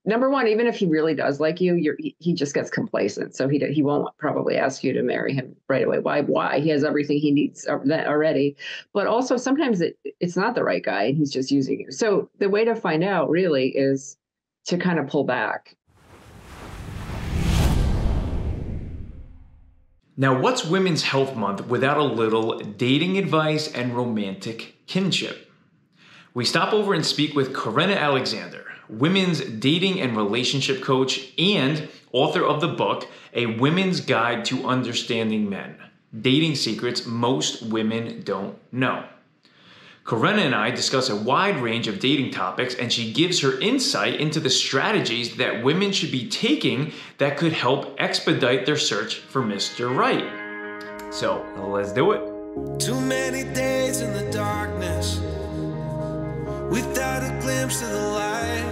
number one, even if he really does like you, he just gets complacent. So he won't probably ask you to marry him right away. Why? He has everything he needs already. But also sometimes it's not the right guy and he's just using you. So the way to find out really is to kind of pull back. Now, what's Women's Health Month without a little dating advice and romantic kinship? We stop over and speak with Karenna Alexander, women's dating and relationship coach and author of the book, A Women's Guide to Understanding Men, Dating Secrets Most Women Don't Know. Karenna and I discuss a wide range of dating topics, and she gives her insight into the strategies that women should be taking that could help expedite their search for Mr. Right. So, let's do it. Too many days in the darkness without a glimpse of the light.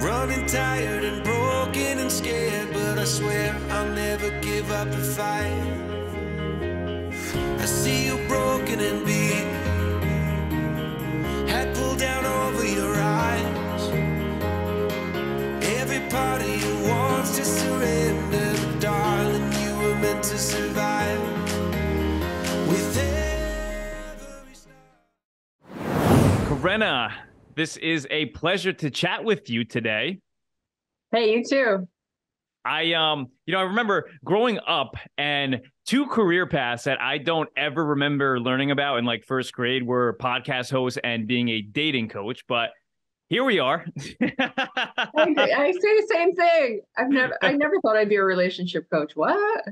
Running tired and broken and scared, but I swear I'll never give up the fight. I see you broken and beat, head pulled down over your eyes. Every part of you wants to surrender, but darling, you were meant to survive. With every star. Karenna, this is a pleasure to chat with you today. Hey, you too. I remember growing up, and two career paths that I don't ever remember learning about in like first grade were podcast host and being a dating coach. But here we are. I say the same thing. I never thought I'd be a relationship coach. What?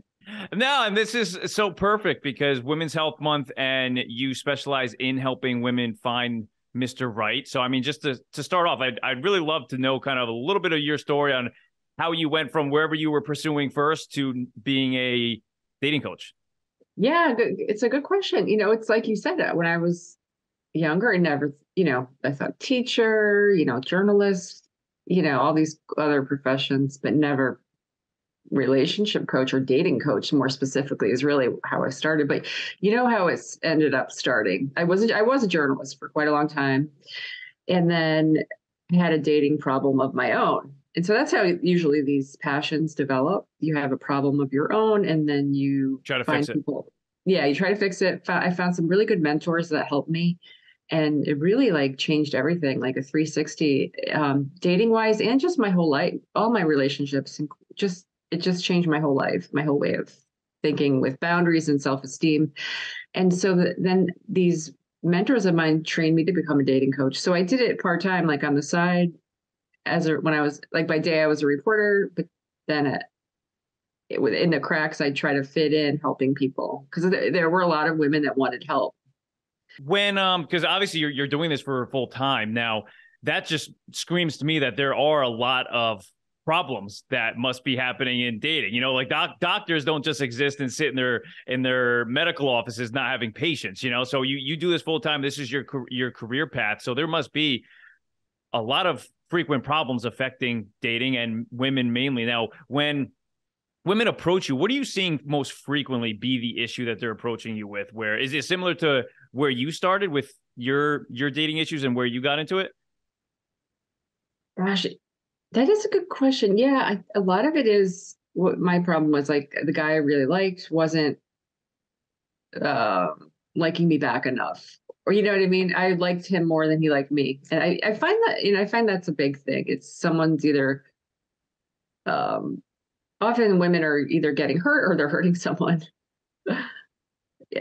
No, and this is so perfect because Women's Health Month, and you specialize in helping women find Mr. Right. So, I mean, just to start off, I'd really love to know kind of a little bit of your story on how you went from wherever you were pursuing first to being a dating coach. Yeah, it's a good question. It's like you said, when I was younger, I never, I thought teacher, journalist, all these other professions, but never relationship coach or dating coach more specifically is really how I started. But you know how it's ended up starting. I was a journalist for quite a long time, and then had a dating problem of my own. And so that's how usually these passions develop. You have a problem of your own, and then you try to find fix it. people. Yeah, you try to fix it. I found some really good mentors that helped me, and it really like changed everything, like a 360, dating wise, and just my whole life, all my relationships, and it just changed my whole life, my whole way of thinking with boundaries and self-esteem. And so then these mentors of mine trained me to become a dating coach. So I did it part-time, like on the side. When I was like, by day I was a reporter, but then in the cracks, I'd try to fit in helping people because there were a lot of women that wanted help. When, because obviously you're doing this for full time now, that just screams to me that there are a lot of problems that must be happening in dating. Like doctors don't just exist and sit in their medical offices not having patients. So you do this full time. This is your career path. So there must be a lot of frequent problems affecting dating and women mainly. Now, when women approach you, what are you seeing most frequently be the issue that they're approaching you with? Where is it similar to where you started with your dating issues and where you got into it? Gosh, that is a good question. Yeah, a lot of it is what my problem was. Like the guy I really liked wasn't liking me back enough. Or you know what I mean? I liked him more than he liked me. And I find that, I find that's a big thing. It's someone's either, often women are either getting hurt or they're hurting someone.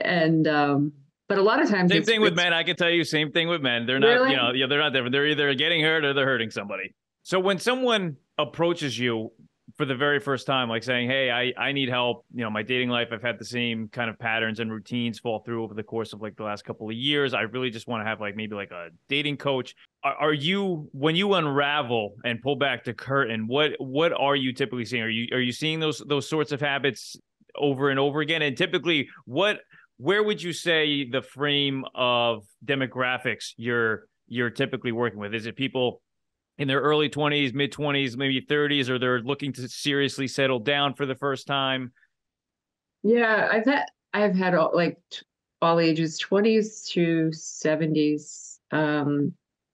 And, but a lot of times same thing with men. I can tell you same thing with men. They're not, really? they're not different. They're either getting hurt or they're hurting somebody. So when someone approaches you for the very first time, like saying, hey, I need help. My dating life, I've had the same kind of patterns and routines fall through over the course of like the last couple of years. I really just want to have like maybe like a dating coach. Are you, when you unravel and pull back the curtain, what are you typically seeing? Are you seeing those sorts of habits over and over again? And typically where would you say the frame of demographics you're typically working with? Is it people in their early 20s, mid 20s, maybe 30s, or they're looking to seriously settle down for the first time? Yeah, I've had all ages, 20s to 70s.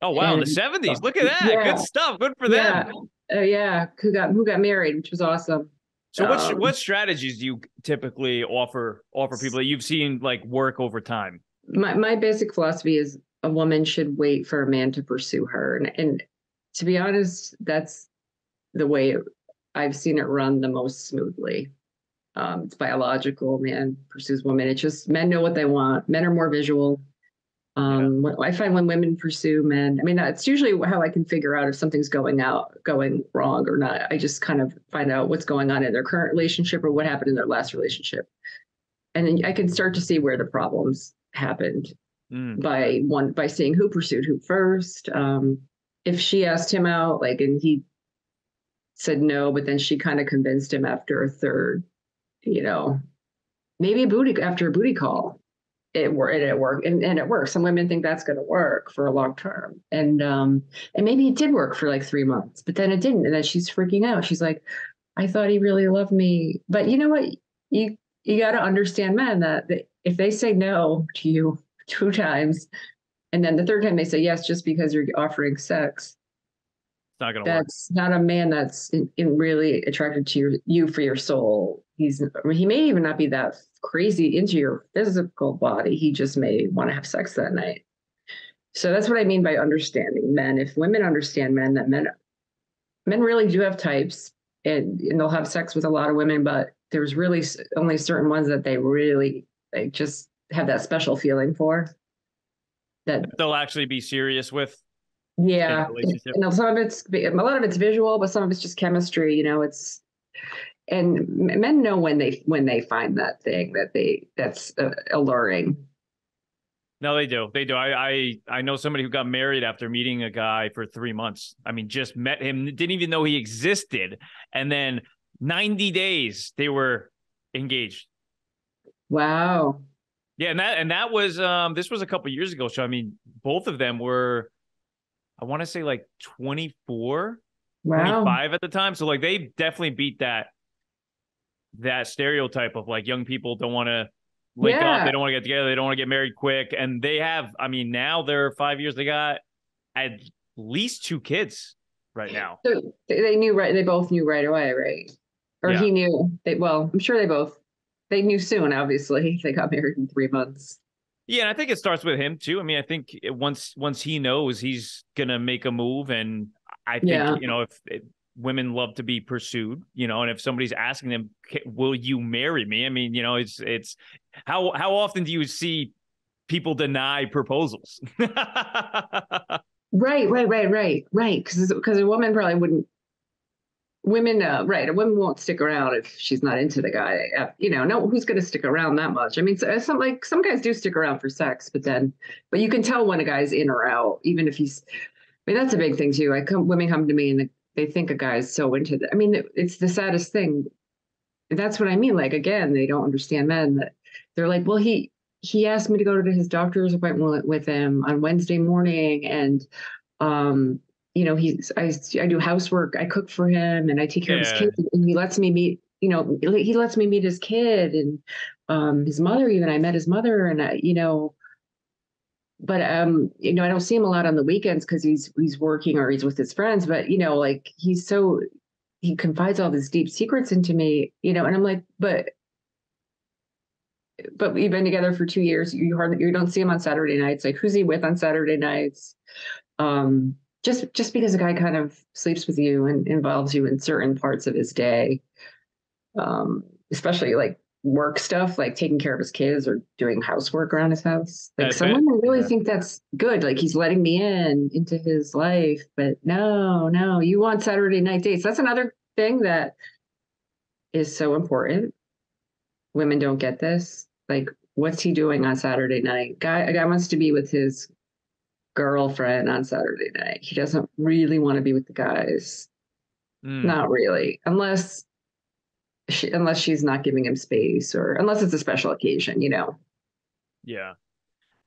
Oh, wow. In the And 70s. Look at that. yeah, Good stuff. Good for yeah, them. yeah, who got married, which was awesome. So what strategies do you typically offer people that you've seen like work over time? My basic philosophy is a woman should wait for a man to pursue her, and to be honest, that's the way I've seen it run the most smoothly. It's biological. Man pursues woman. It's just men know what they want. Men are more visual. Yeah. I find when women pursue men, I mean, that's usually how I can figure out if something's going wrong or not. I just kind of find out what's going on in their current relationship or what happened in their last relationship. And then I can start to see where the problems happened Mm. by seeing who pursued who first. If she asked him out, like, and he said no, but then she kind of convinced him after a third, you know, maybe after a booty call, it worked, and it works. Some women think that's going to work for a long term, and maybe it did work for like 3 months, but then it didn't, and then she's freaking out. She's like, I thought he really loved me, but you know what? You got to understand men that if they say no to you 2 times, and then the third time they say yes just because you're offering sex, It's not going to work. that's not a man that's really attracted to you for your soul. He may even not be that crazy into your physical body. He just may want to have sex that night. So that's what I mean by understanding men. If women understand men, that men really do have types, and they'll have sex with a lot of women, but there's really only certain ones that they really like just have that special feeling for. That They'll actually be serious with in a yeah, relationship. a lot of it's visual, but some of it's just chemistry. And men know when they find that thing that's alluring. No, they do. They do. I know somebody who got married after meeting a guy for 3 months. I mean, just met him, didn't even know he existed. And then 90 days they were engaged. Wow. Yeah, and that was this was a couple years ago. So I mean, both of them were, I want to say like 24, Wow. 25 at the time. So like they definitely beat that stereotype of like young people don't want to link up, they don't want to get together, they don't want to get married quick. And they have, I mean, now they're 5 years, they got at least 2 kids right now. So they knew right. They both knew right away, right? Or Yeah. he knew. I'm sure they knew soon. Obviously, they got married in 3 months. Yeah, and I think it starts with him too. I mean, I think once he knows, he's gonna make a move, and I think Yeah. if women love to be pursued, and if somebody's asking them, "Will you marry me?" I mean, it's how often do you see people deny proposals? Right. Because a woman probably wouldn't. Women, right? A woman won't stick around if she's not into the guy. No, who's going to stick around that much? I mean, some guys do stick around for sex, but you can tell when a guy's in or out, even if he's. I mean, that's a big thing too. Women come to me and they think a guy's so into that. I mean, it's the saddest thing. That's what I mean. Like, again, they don't understand men that they're like, well, he asked me to go to his doctor's appointment with him on Wednesday morning, and I do housework, I cook for him, and I take care of his Yeah. kids, and he lets me meet his kid and his mother. Even I met his mother, and but I don't see him a lot on the weekends because he's working or he's with his friends. But like he confides all these deep secrets into me, and I'm like, but we've been together for 2 years. You don't see him on Saturday nights. Like, who's he with on Saturday nights? Just because a guy kind of sleeps with you and involves you in certain parts of his day, especially like work stuff, like taking care of his kids or doing housework around his house. Like, some women really think that's good. Like, he's letting me into his life, but no, you want Saturday night dates. That's another thing that is so important. Women don't get this. Like, what's he doing on Saturday night? A guy wants to be with his girlfriend on Saturday night. He doesn't really want to be with the guys. Not really, unless she's not giving him space, or unless it's a special occasion, Yeah.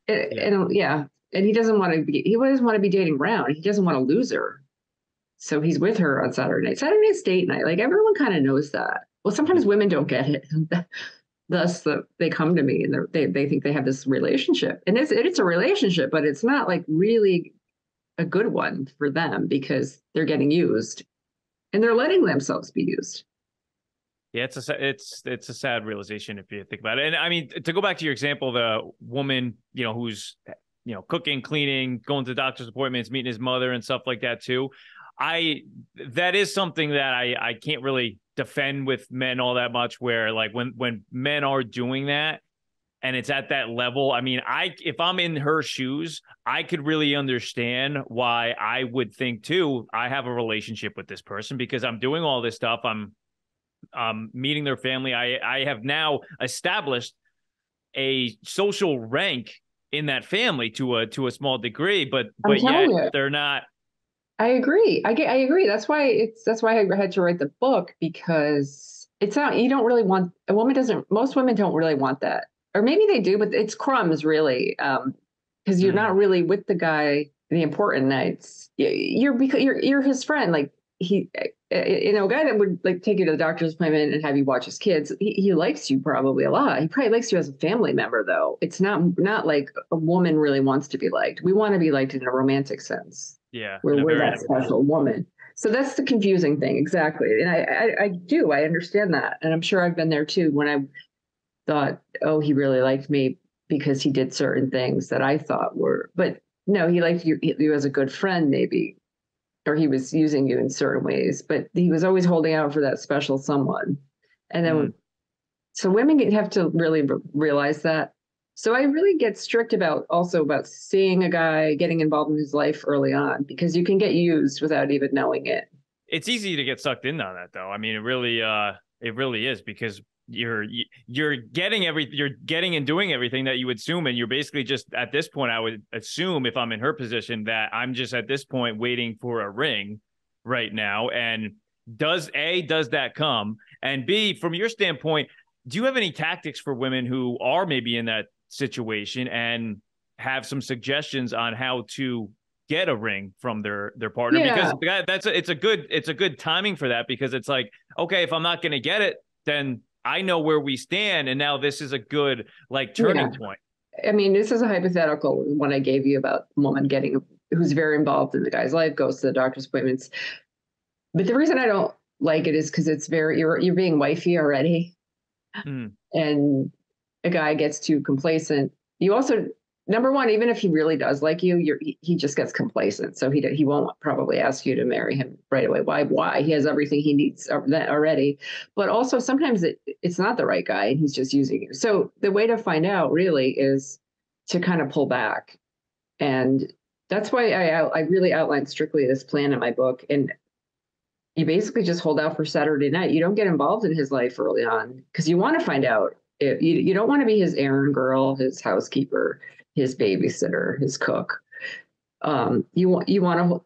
And he doesn't want to be dating around. He doesn't want to lose her. So he's with her on Saturday night. Saturday night's date night. Like, everyone kind of knows that. Well, sometimes women don't get it. Thus, they come to me and they think they have this relationship, and it's a relationship, but it's not like really a good one for them because they're getting used and they're letting themselves be used. Yeah, it's a sad realization if you think about it. And I mean, to go back to your example, the woman, who's cooking, cleaning, going to doctor's appointments, meeting his mother and stuff like that too. That is something that I can't really defend with men all that much, where like when men are doing that and it's at that level, I mean, if I'm in her shoes, I could really understand why I would think too, I have a relationship with this person because I'm doing all this stuff. I'm meeting their family. I have now established a social rank in that family to a small degree, but yet they're not. I agree. I agree. That's why I had to write the book, because it's not, you don't really want, most women don't really want that. Or maybe they do, but it's crumbs really. Because you're not really with the guy the important nights. You're his friend. Like a guy that would like take you to the doctor's appointment and have you watch his kids, he likes you probably a lot. He probably likes you as a family member, though. It's not like a woman really wants to be liked. We want to be liked in a romantic sense. Yeah. We're that special woman. So that's the confusing thing. Exactly. And I understand that. And I'm sure I've been there too, when I thought, oh, he really liked me because he did certain things that I thought were, but no, he liked you as a good friend, maybe, or he was using you in certain ways, but he was always holding out for that special someone. And then, so women have to really realize that. So I really get strict about seeing a guy, getting involved in his life early on, because you can get used without even knowing it. It's easy to get sucked in on that, though. I mean, it really is, because you're getting and doing everything that you would assume, and you're basically just, at this point, I would assume, if I'm in her position, that I'm just at this point waiting for a ring right now. And does that come? And B, from your standpoint, do you have any tactics for women who are maybe in that situation and have some suggestions on how to get a ring from their partner? Yeah. Because it's a good timing for that, because it's like, okay, if I'm not going to get it, then I know where we stand, and now this is a good turning point. I mean, this is a hypothetical one I gave you about a woman who's very involved in the guy's life, goes to the doctor's appointments. But the reason I don't like it is because it's you're being wifey already, and a guy gets too complacent. You also, number one, even if he really does like you, he just gets complacent. So he won't probably ask you to marry him right away. Why? He has everything he needs already. But also sometimes it's not the right guy and he's just using you. So the way to find out really is to kind of pull back. And that's why I really outlined strictly this plan in my book. And you basically just hold out for Saturday night. You don't get involved in his life early on, because you want to find out. You don't want to be his errand girl, his housekeeper, his babysitter, his cook. You want to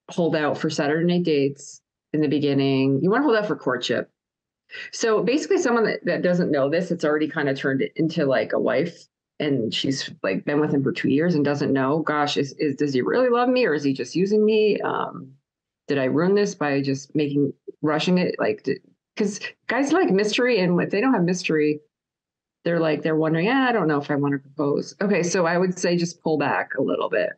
hold out for Saturday night dates in the beginning. You want to hold out for courtship. So basically, someone that doesn't know this, it's already kind of turned into like a wife, and she's like been with him for 2 years and doesn't know, gosh, does he really love me, or is he just using me? Did I ruin this by just rushing it? Because guys like mystery, and if they don't have mystery, they're wondering, I don't know if I want to propose. Okay, so I would say just pull back a little bit.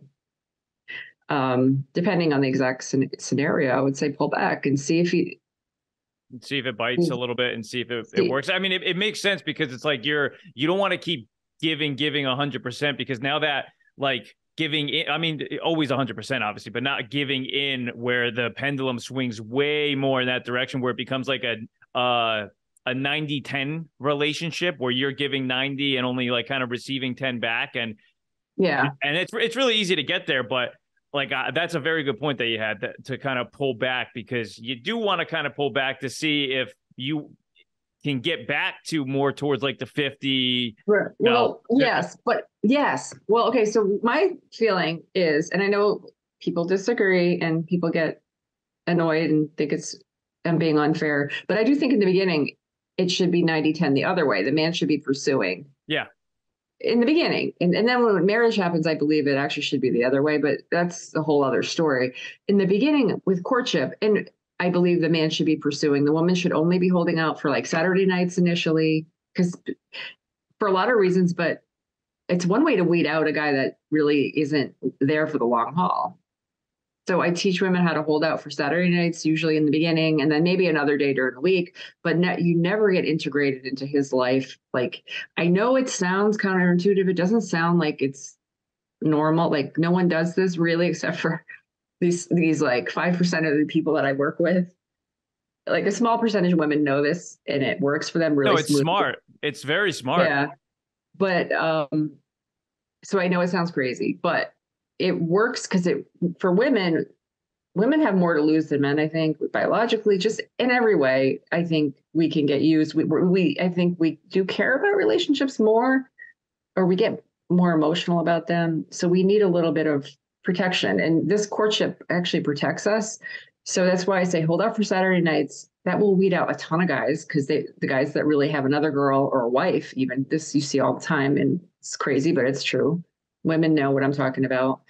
Depending on the exact scenario, I would say pull back and see if it bites a little bit, and see if it works. I mean, it makes sense, because it's like you don't want to keep giving 100%, because now that giving in, I mean, always 100%, obviously, but not giving in where the pendulum swings way more in that direction, where it becomes like a 90-10 relationship, where you're giving 90 and only kind of receiving 10 back. And it's really easy to get there, but that's a very good point that you had, to kind of pull back, because you do want to kind of pull back to see if you can get back to more towards the 50. Well, yes. Well, okay. So my feeling is, and I know people disagree and people get annoyed and think I'm being unfair, but I do think in the beginning, it should be 90-10 the other way. The man should be pursuing. Yeah. In the beginning. And then when marriage happens, I believe it actually should be the other way, but that's a whole other story. In the beginning with courtship, and I believe the man should be pursuing. The woman should only be holding out for Saturday nights initially, because for a lot of reasons, but it's one way to weed out a guy that really isn't there for the long haul. So I teach women how to hold out for Saturday nights, usually in the beginning, and then maybe another day during the week. But you never get integrated into his life. Like, I know it sounds counterintuitive. It doesn't sound like it's normal. Like, no one does this really, except for these like 5% of the people that I work with. Like, a small percentage of women know this, and it works for them really No, it's smoothly. smart. It's very smart. Yeah, but so I know it sounds crazy, but it works because for women have more to lose than men. I think biologically, just in every way, I think we can get used. I think we do care about relationships more, or we get more emotional about them. So we need a little bit of protection, and this courtship actually protects us. So that's why I say hold out for Saturday nights. That will weed out a ton of guys, because the guys that really have another girl or a wife, even this you see all the time, and it's crazy, but it's true. Women know what I'm talking about.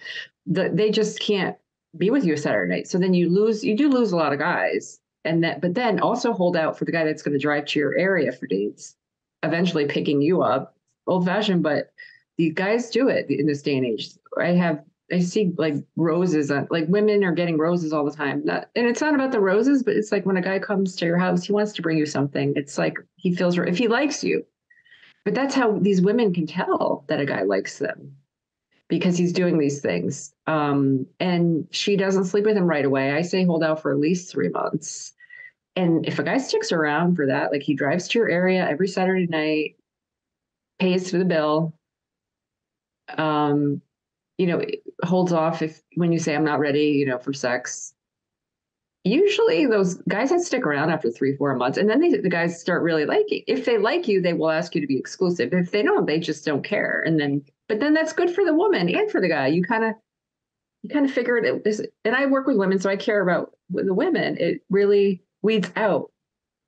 They just can't be with you a Saturday night. So then you do lose a lot of guys. But then also hold out for the guy that's going to drive to your area for dates, eventually picking you up. Old fashioned, but these guys do it in this day and age. I see like roses like women are getting roses all the time. And it's not about the roses, but it's like when a guy comes to your house, he wants to bring you something. It's like he feels if he likes you. But that's how these women can tell that a guy likes them, because he's doing these things. And she doesn't sleep with him right away. I say hold out for at least 3 months. And if a guy sticks around for that, like he drives to your area every Saturday night, pays for the bill, holds off when you say I'm not ready, for sex. Usually those guys that stick around after 3-4 months, and then the guys start really liking. If they like you, they will ask you to be exclusive. If they don't, they just don't care. But then that's good for the woman and for the guy. You kind of figure it out. And I work with women, so I care about the women. It really weeds out.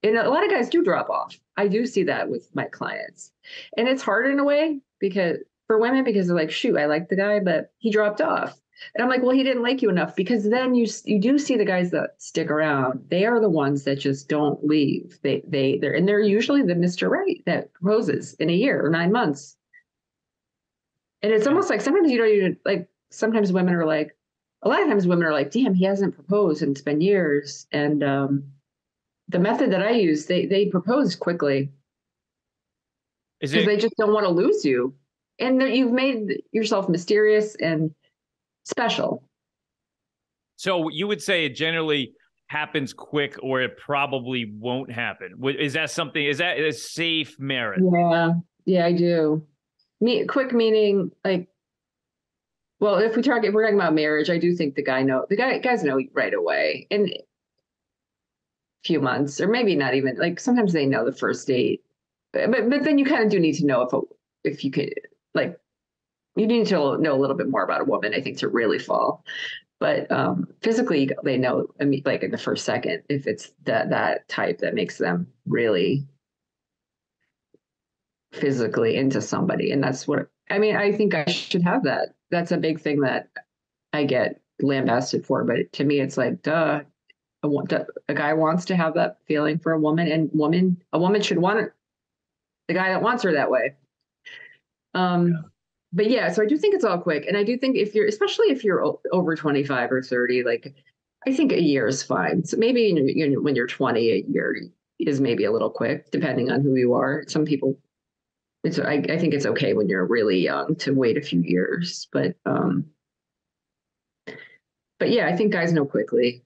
And a lot of guys do drop off. I do see that with my clients. And it's hard in a way for women, because they're like, shoot, I like the guy, but he dropped off. And I'm like, well, he didn't like you enough, because then you do see the guys that stick around. They are the ones that just don't leave. They're usually the Mr. Right that proposes in a year or 9 months. And it's almost like sometimes you don't even like, sometimes women are like, a lot of times women are like, damn, he hasn't proposed and it's been years. And the method that I use, they propose quickly because they just don't want to lose you. And you've made yourself mysterious and special. So you would say it generally happens quick, or it probably won't happen. Is that a safe merit? Yeah, I do. Quick meaning like, well, if we're talking about marriage, I do think guys know right away in a few months, or maybe not even, like sometimes they know the first date, but then you kind of do need to know if you could, like, you need to know a little bit more about a woman, I think, to really fall. But physically, they know, like in the first second, if it's that type that makes them really physically into somebody. And that's what, I think I should have that. That's a big thing that I get lambasted for. But to me, it's like, duh, a guy wants to have that feeling for a woman, and a woman should want the guy that wants her that way. But yeah, so I do think it's all quick. And I do think especially if you're over 25 or 30, like, I think a year is fine. So maybe when you're 20, a year is maybe a little quick, depending on who you are. Some people, I think it's okay when you're really young to wait a few years. But yeah, I think guys know quickly.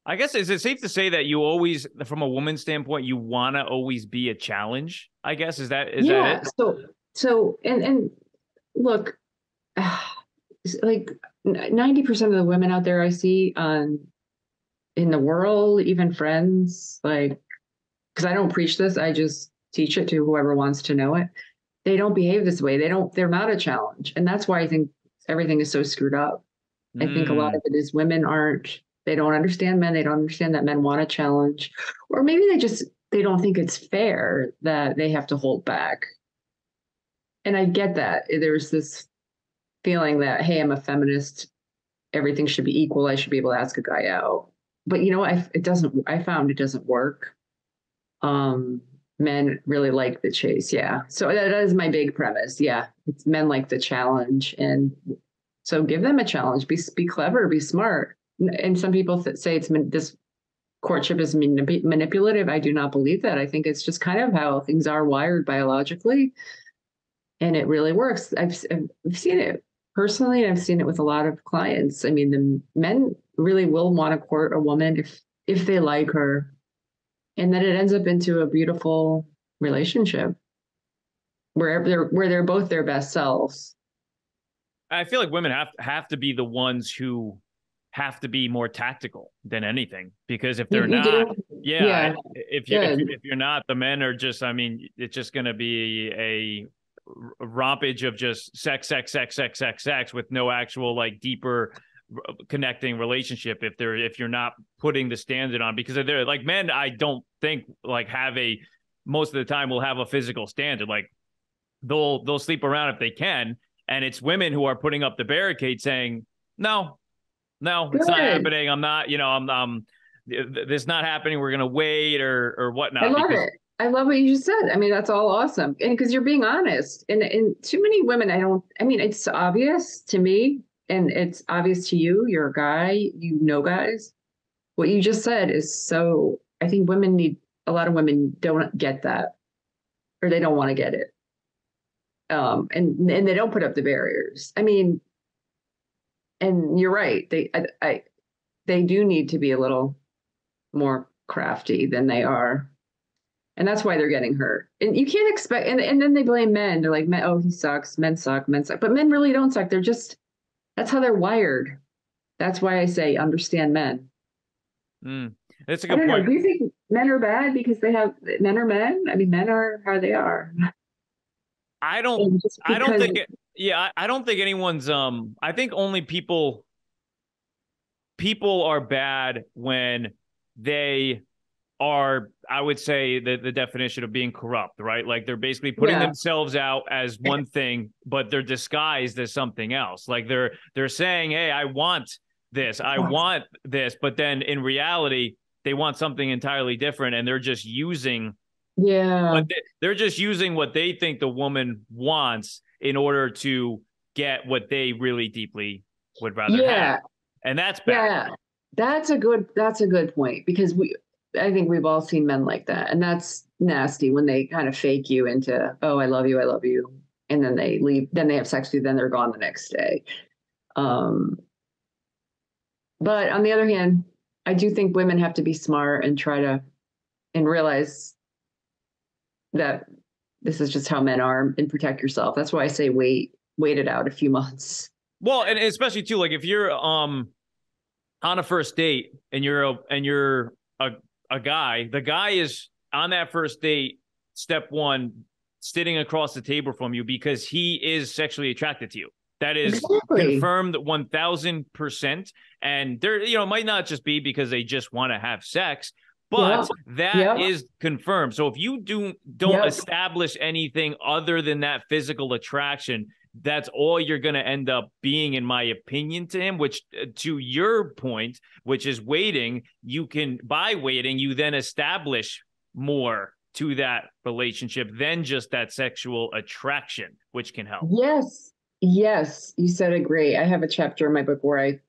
I guess, is it safe to say that you always, from a woman's standpoint, you want to always be a challenge? I guess, is that it? So look, like 90% of the women out there I see in the world, even friends, like, because I don't preach this, I just teach it to whoever wants to know it. They don't behave this way. They're not a challenge. And that's why I think everything is so screwed up. I think a lot of it is women they don't understand men. They don't understand that men want a challenge, or maybe they don't think it's fair that they have to hold back. And I get that. There's this feeling that, hey, I'm a feminist. Everything should be equal. I should be able to ask a guy out. But you know what? I found it doesn't work. men really like the chase. Yeah. So that is my big premise. Yeah. It's men like the challenge. And so give them a challenge, be clever, be smart. And some people say this courtship is manipulative. I do not believe that. I think it's just kind of how things are wired biologically. And it really works. I've seen it personally. And I've seen it with a lot of clients. I mean, the men really will want to court a woman if they like her, and then it ends up into a beautiful relationship where they're both their best selves. I feel like women have to be the ones who have to be more tactical than anything, because if they're You not, do? yeah, Yeah, if you're not, the men are just, I mean, it's just going to be a rompage of just sex, sex, sex, sex, sex, sex with no actual like deeper connecting relationship if you're not putting the standard on, because they're like, men, I don't think like most of the time will have a physical standard. Like they'll sleep around if they can, and it's women who are putting up the barricade saying no, it's not good. happening. I'm not, this not happening. We're gonna wait or I whatnot. love Because it. I love what you just said. I mean, that's all awesome. And because you're being honest. And too many women, I mean, it's obvious to me and it's obvious to you. You're a guy, you know, guys. What you just said is so, I think a lot of women don't get that, or they don't want to get it. And they don't put up the barriers. I mean, and you're right. They do need to be a little more crafty than they are. And that's why they're getting hurt. And you can't expect, and then they blame men. They're like, oh, he sucks. Men suck. Men suck. But men really don't suck. That's how they're wired. That's why I say understand men. That's a I good don't know. point. Do you think men are bad because men are men? I mean, men are how they are. I don't, And just I don't because, think, I don't think anyone's, I think only people are bad when they are, I would say, the definition of being corrupt, right? Like they're basically putting yeah, themselves out as one thing, but they're disguised as something else. Like they're saying, hey, I want this, but then in reality, they want something entirely different, and they're just using yeah, they're just using what they think the woman wants in order to get what they really deeply would rather have. yeah, And that's bad. yeah. That's a good point because I think we've all seen men like that, and that's nasty when they kind of fake you into, oh, I love you, and then they leave, then they have sex with you, then they're gone the next day. But on the other hand, I do think women have to be smart and and realize that this is just how men are and protect yourself. That's why I say wait it out a few months. Well, and especially too, like if you're on a first date and you're a guy, the guy is on that first date, step one, sitting across the table from you because he is sexually attracted to you. That is Exactly. confirmed 1000%. And there, it might not just be because they just want to have sex, but that is confirmed. So if you don't establish anything other than that physical attraction, that's all you're going to end up being, in my opinion, to him, which to your point, which is waiting, by waiting, you then establish more to that relationship than just that sexual attraction, which can help. Yes, you said it great. I have a chapter in my book where I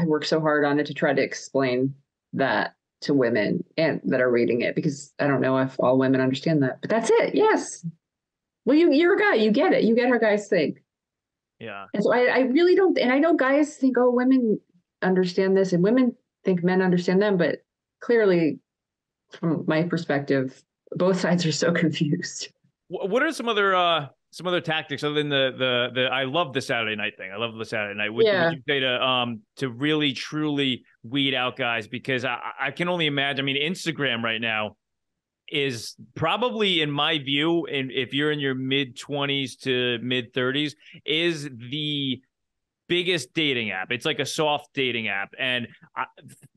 worked so hard on it to try to explain that to women and that are reading it, because I don't know if all women understand that, but that's it. Yes. Well, you're a guy, you get it. You get how guys think. Yeah. And so I really don't, and I know guys think, oh, women understand this and women think men understand them, but clearly from my perspective, both sides are so confused. What are some other tactics other than the I love the Saturday night thing? I love the Saturday night. Would you say to really truly weed out guys? Because I can only imagine. I mean, Instagram right now is probably, in my view, and if you're in your mid-20s to mid-30s, is the biggest dating app. It's like a soft dating app. And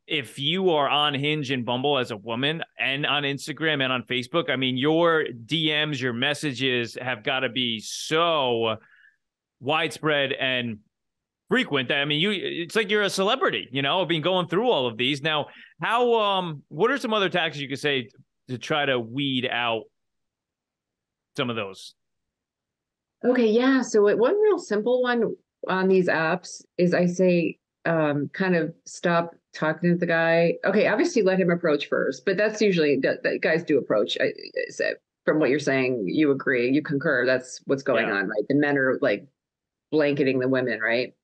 if you are on Hinge and Bumble as a woman and on Instagram and on Facebook, I mean, your DMs, your messages have got to be so widespread and frequent that, I mean, it's like you're a celebrity, going through all of these. Now, what are some other tactics you could say to try to weed out some of those? Okay, yeah. So one real simple one on these apps is I say, kind of stop talking to the guy. Okay, obviously let him approach first, but that's usually that guys do approach. I say from what you're saying, you agree, you concur. That's what's going Yeah. on, right? The men are like blanketing the women, right?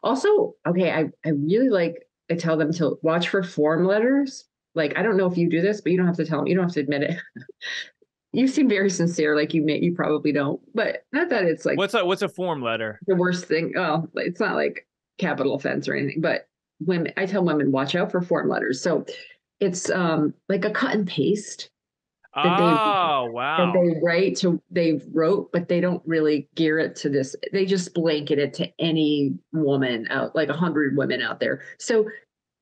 Also, okay, I really like I tell them to watch for form letters. Like I don't know if you do this, but you don't have to tell them. You don't have to admit it. You seem very sincere, like you probably don't, but not that it's like What's a form letter? the worst thing. Oh, it's not like capital offense or anything, but women, I tell women, watch out for form letters. So it's like a cut and paste that Oh, wow. they write to they wrote, but they don't really gear it to this. They just blanket it to any woman out, like 100 women out there. So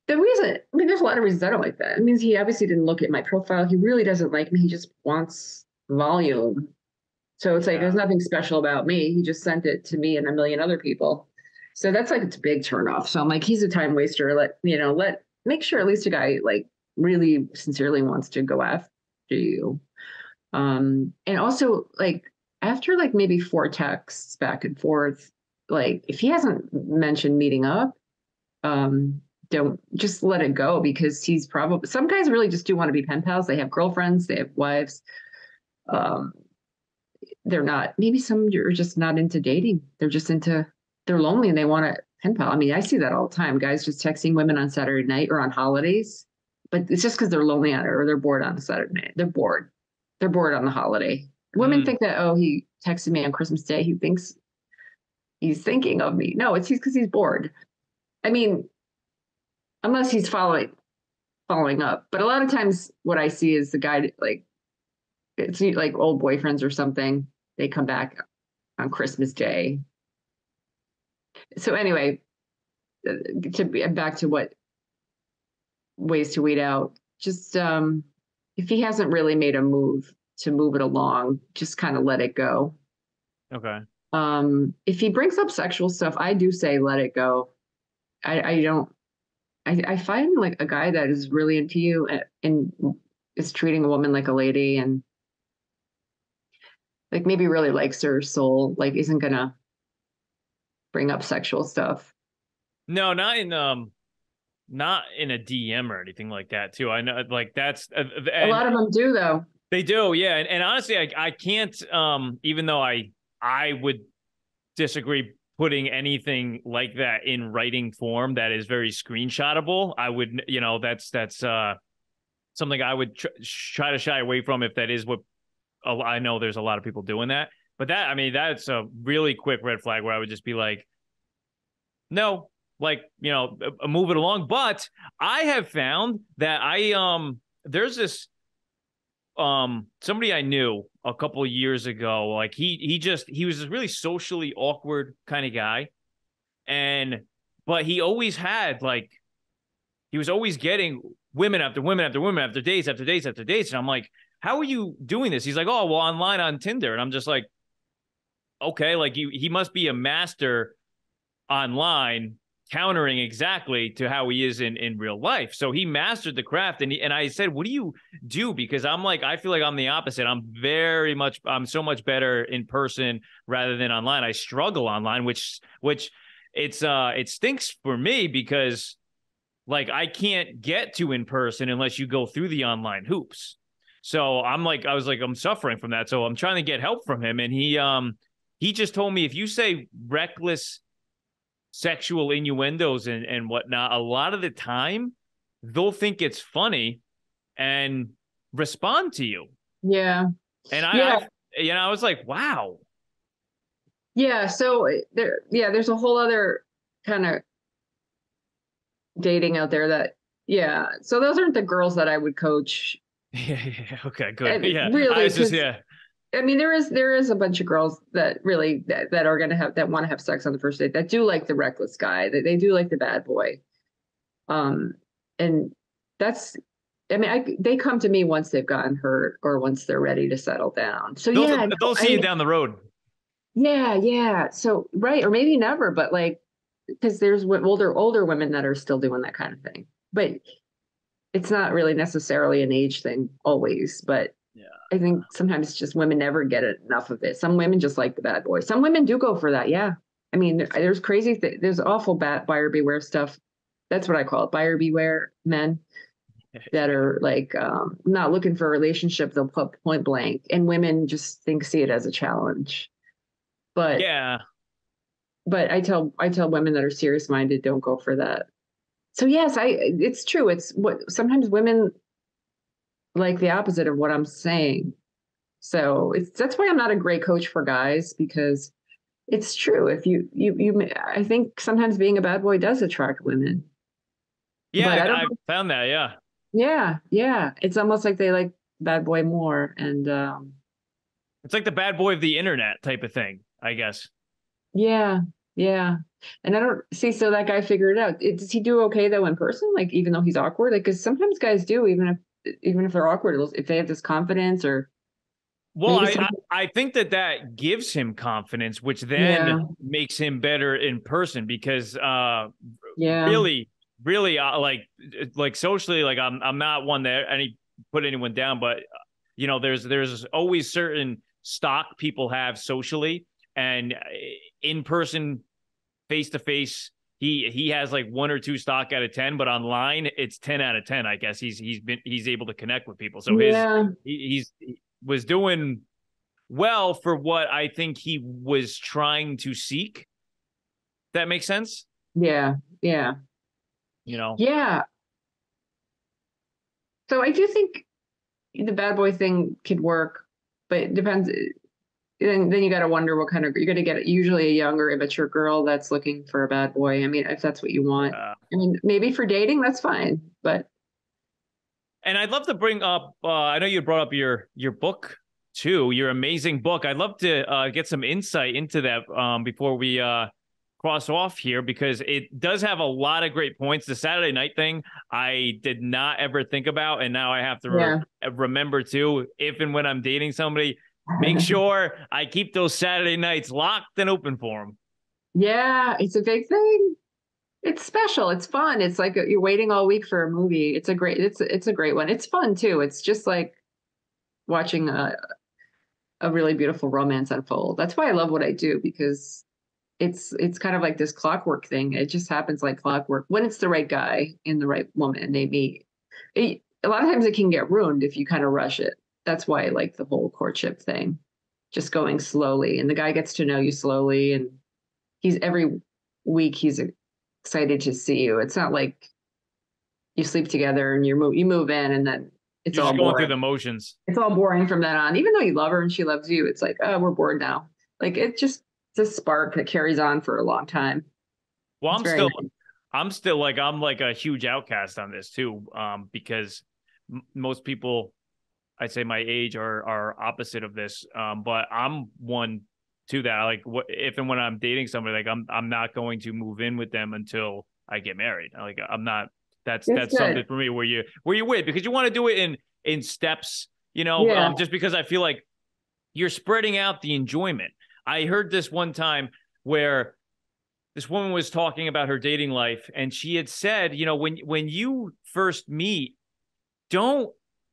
the reason, I mean, there's a lot of reasons I don't like that. It means he obviously didn't look at my profile. He really doesn't like me. He just wants volume. So it's like Yeah. there's nothing special about me. He just sent it to me and a million other people. So that's like it's a big turnoff. So I'm like, he's a time waster. Let make sure at least a guy like really sincerely wants to go after you. And also like after like maybe 4 texts back and forth, like if he hasn't mentioned meeting up, um, don't just let it go because he's probably some guys really just do want to be pen pals. They have girlfriends, they have wives. Um, they're not, maybe some are just not into dating. They're lonely and they want a pen pal. I mean, I see that all the time. Guys just texting women on Saturday night or on holidays, but it's just because they're lonely on it or they're bored on a Saturday night. They're bored. They're bored on the holiday. Women Mm. think that, oh, he texted me on Christmas Day. He thinks he's thinking of me. No, it's because he's bored. I mean, unless he's following up. But a lot of times what I see is the guy like it's like old boyfriends or something. They come back on Christmas Day. So anyway, to be back to what ways to weed out. Just if he hasn't really made a move to move it along, just kind of let it go. Okay. If he brings up sexual stuff, I do say let it go. I don't. I find like a guy that is really into you and is treating a woman like a lady and like maybe really likes her soul, like isn't gonna bring up sexual stuff. No, not in a DM or anything like that too. I know like that's A and lot of them do though. they do, yeah. And honestly, I can't even though I would disagree putting anything like that in writing form that is very screenshotable. I would, that's something I would try to shy away from if that is what I know there's a lot of people doing that. But that, I mean, that's a really quick red flag where I would just be like, no, like, move it along. But I have found that there's this somebody I knew a couple of years ago. Like he was this really socially awkward kind of guy, but he always had like he was always getting women after women after women after days after days after days, and I'm like, how are you doing this? He's like, oh well, online on Tinder, and I'm just like, okay, like he must be a master online countering exactly to how he is in real life. So he mastered the craft. And I said, what do you do? Because I'm like, I feel like I'm the opposite. I'm so much better in person rather than online. I struggle online, which it stinks for me because like I can't get to in person unless you go through the online hoops. So I was like, I'm suffering from that. So I'm trying to get help from him. And he just told me if you say reckless sexual innuendos and whatnot, a lot of the time they'll think it's funny and respond to you. Yeah. And Yeah. I was like, wow. Yeah. So there's a whole other kind of dating out there that, yeah. So those aren't the girls that I would coach. Yeah. Okay, good. And Yeah. really, I was just, yeah. I mean, there is a bunch of girls that really that are gonna have that want to have sex on the first date that do like the reckless guy, that they do like the bad boy. And that's, I mean, they come to me once they've gotten hurt or once they're ready to settle down. So yeah, They'll see you down the road. Yeah. So right, or maybe never, but like because there's older women that are still doing that kind of thing. But it's not really necessarily an age thing always, but Yeah. I think sometimes just women never get enough of it. Some women just like the bad boy. Some women do go for that. Yeah. I mean, there's crazy there's awful bad buyer beware stuff. That's what I call it. Buyer beware men that are like not looking for a relationship. They'll put point blank, and women just see it as a challenge. But Yeah. I tell women that are serious minded, don't go for that. So yes, it's true. It's what sometimes women like the opposite of what I'm saying. So that's why I'm not a great coach for guys, because it's true. If I think sometimes being a bad boy does attract women, Yeah, but I don't I know. found that. Yeah. Yeah, yeah. It's almost like they like bad boy more, and It's like the bad boy of the internet type of thing, I guess. yeah, yeah. And I don't see. So that guy figured it out. Does he do okay though in person? Like even though he's awkward, like because sometimes guys do, even if they're awkward, if they have this confidence or Well, maybe I, some. I I think that gives him confidence, which then Yeah, makes him better in person because yeah, really, really like socially, like I'm not one that any put anyone down, but there's always certain stock people have socially and in person, face to face. He has like 1 or 2 stock out of 10, but online it's 10 out of 10. I guess he's able to connect with people. So yeah, he was doing well for what I think he was trying to seek. That makes sense. yeah, yeah, You know, yeah. So I do think the bad boy thing could work, but it depends. Then you got to wonder what kind of you're going to get. Usually a younger, immature girl that's looking for a bad boy. I mean, if that's what you want. I mean, maybe for dating, that's fine. But and I'd love to bring up. I know you brought up your book too, your amazing book. I'd love to get some insight into that before we cross off here because it does have a lot of great points. The Saturday night thing, I did not ever think about, and now I have to yeah, remember too. If and when I'm dating somebody, make sure I keep those Saturday nights locked and open for them. yeah, it's a big thing. It's special. It's fun. It's like you're waiting all week for a movie. It's a great one. It's fun too. It's just like watching a really beautiful romance unfold. That's why I love what I do, because it's kind of like this clockwork thing. It just happens like clockwork when it's the right guy and the right woman they meet. A lot of times it can get ruined if you kind of rush it. That's why I like the whole courtship thing, just going slowly, and the guy gets to know you slowly, and he's every week he's excited to see you. It's not like you sleep together and you move in and then it's You're all just going through boring. the motions. It's all boring from then on. Even though you love her and she loves you, it's like, oh, we're bored now. Like it's a spark that carries on for a long time. Well, It's very nice. I'm like a huge outcast on this too, because most people I'd say my age are opposite of this. But I'm one to that. Like what if and when I'm dating somebody, like I'm not going to move in with them until I get married. Like I'm not. It's That's something good. for me where you wait because you want to do it in steps. Yeah. Just because I feel like you're spreading out the enjoyment. I heard this one time where this woman was talking about her dating life, and she had said, when you first meet, don't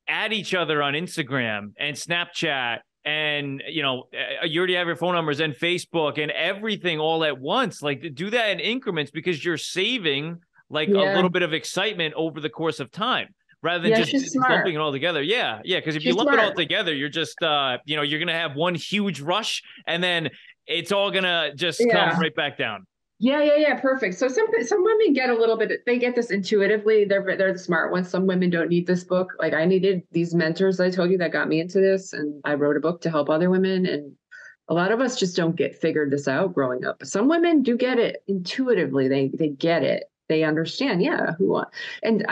add each other on Instagram and Snapchat and you already have your phone numbers and Facebook and everything all at once. Like do that in increments because you're saving like a Yeah. little bit of excitement over the course of time rather than Yeah, just she's smart. lumping it all together. Yeah, yeah. Because if you She's lump it all smart. together, you're just you're gonna have one huge rush and then it's all gonna just come Yeah. right back down. Yeah, yeah, yeah, perfect. So some women get a little bit, they get this intuitively. They're the smart ones. Some women don't need this book. Like I needed these mentors I told you that got me into this, and I wrote a book to help other women. And a lot of us just don't get figured this out growing up. Some women do get it intuitively. They get it. They understand. Yeah, and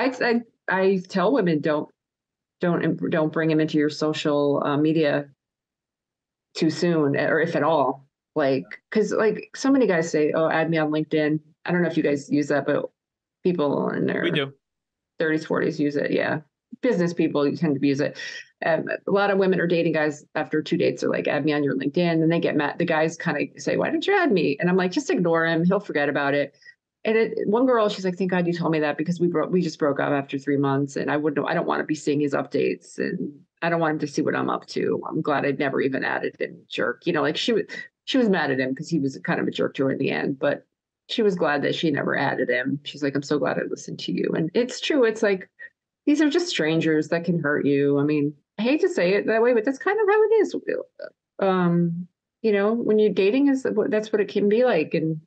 I tell women don't bring him into your social media too soon, or if at all. Like, because like so many guys say, "Oh, add me on LinkedIn." I don't know if you guys use that, but people in We their do. 30s, 40s use it. Yeah, business people tend to use it. A lot of women are dating guys after 2 dates are like, "Add me on your LinkedIn," and they get mad. The guys kind of say, "Why didn't you add me?" And I'm like, "Just ignore him. He'll forget about it." one girl, she's like, thank God you told me that, because we just broke up after 3 months, and I don't want to be seeing his updates, and I don't want him to see what I'm up to. I'm glad I'd never even added him, jerk. Like she was mad at him because he was kind of a jerk to her in the end, but she was glad that she never added him. She's like, I'm so glad I listened to you. And it's true. It's like, these are just strangers that can hurt you. I mean, I hate to say it that way, but that's kind of how it is. When you're dating, that's what it can be like. And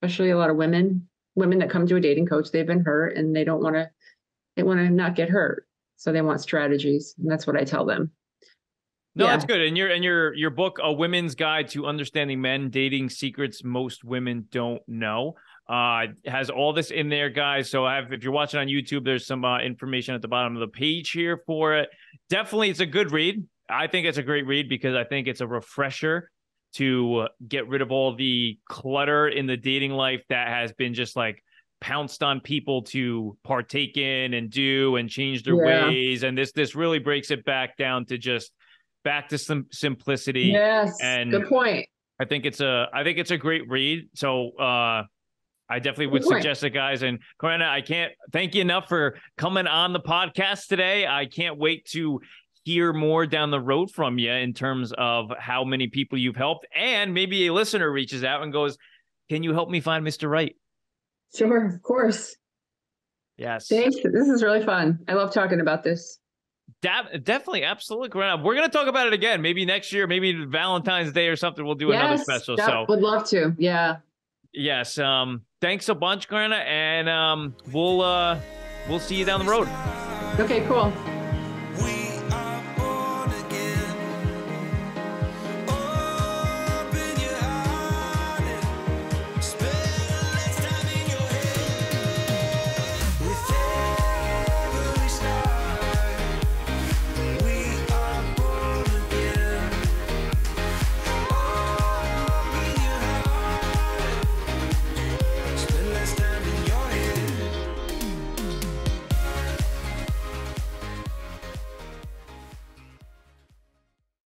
especially a lot of women that come to a dating coach, they've been hurt and they want to not get hurt. So they want strategies. And that's what I tell them. No, yeah. That's good. And your book, A Women's Guide to Understanding Men, Dating Secrets Most Women Don't Know, has all this in there, guys. So if you're watching on YouTube, there's some information at the bottom of the page here for it. Definitely, it's a good read. I think it's a great read because I think it's a refresher to get rid of all the clutter in the dating life that has been just like pounced on people to partake in and do and change their ways. And this really breaks it back down to just back to some simplicity. Yes, and good point. I think it's a great read. So I definitely would suggest it, guys. And Karenna, I can't thank you enough for coming on the podcast today. I can't wait to hear more down the road from you in terms of how many people you've helped, and maybe a listener reaches out and goes, can you help me find Mr. Right? Sure, of course. Yes. Thanks. This is really fun. I love talking about this. Definitely, absolutely. We're going to talk about it again. Maybe next year, maybe Valentine's Day or something. We'll do another special. So would love to. Yeah. Yes. Thanks a bunch, Karenna, and we'll see you down the road. Okay, cool.